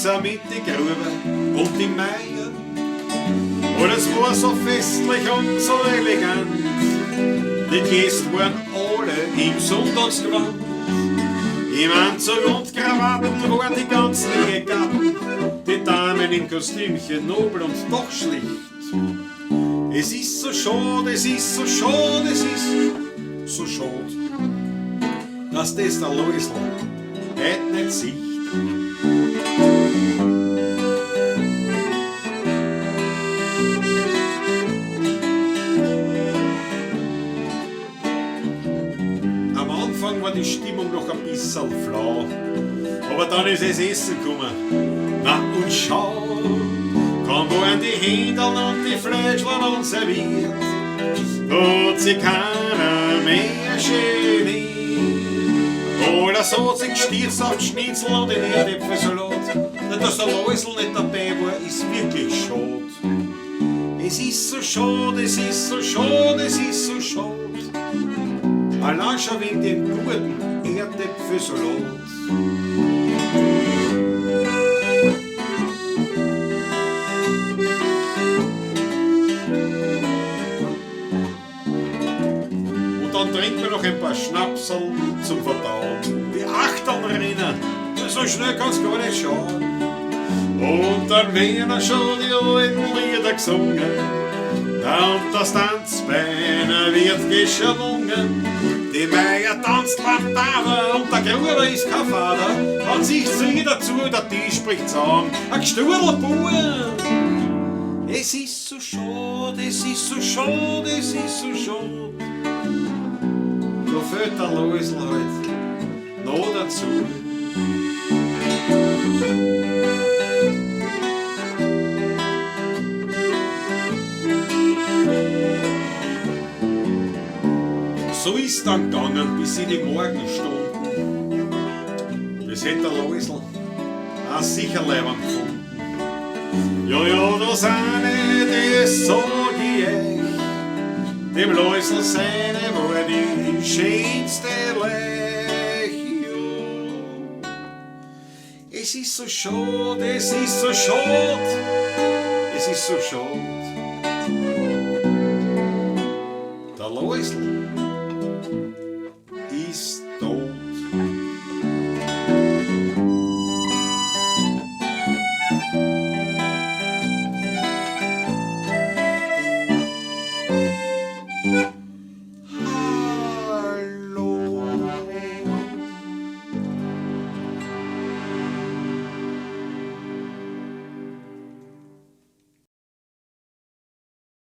mit die Grube und die Meier. Und es war so festlich und so elegant. Die Gäste waren alle im Sonntagsgewand. Im Anzug und Krawatten waren die ganzen Ehegatten, die Damen in Kostümchen, nobel und doch schlicht. Es ist so schade, es ist so schade, es ist so schade, dass das der Loisl heute nicht sieht. Am Anfang war die Stimmung noch ein bisschen flau, aber dann ist es Essen gekommen. Na und schau, kaum waren die Händeln und die Fleischlein und serviert, hat sich keiner mehr geniert. Oder so hat sich gestürzt auf die Schnitzel und den Erdäpfelsalat. Dass der Loisl nicht dabei war, ist wirklich schade. Es ist so schade, es ist so schade, es ist so schade. Allein schon wegen dem guten Erdäpfelsalat. Dann trinken wir noch ein paar Schnapsel zum Verdauen. Die Achteln rennen, so schnell kann's gar nicht schauen. Und dann werden schon die alten Lieder gesungen. Und das Tanzbein wird geschwungen. Die Meier tanzt Lambada und der Gruber ist kein Vater. Hat sich zu ihr dazu, der Tisch spricht zusammen. Ein Gesturlbuam. Es ist so schade, es ist so schade, es ist so schade. Da fällt der Loisl halt noch dazu. So ist dann gegangen bis in die Morgenstunden. Das hätte der Loisl auch sicher leibend gefunden. Ja, da sind das sag ich euch. Dem Loisl seine war die schönste Lech. Es ist so schade, es ist so schade, es ist so schade. Der Loisl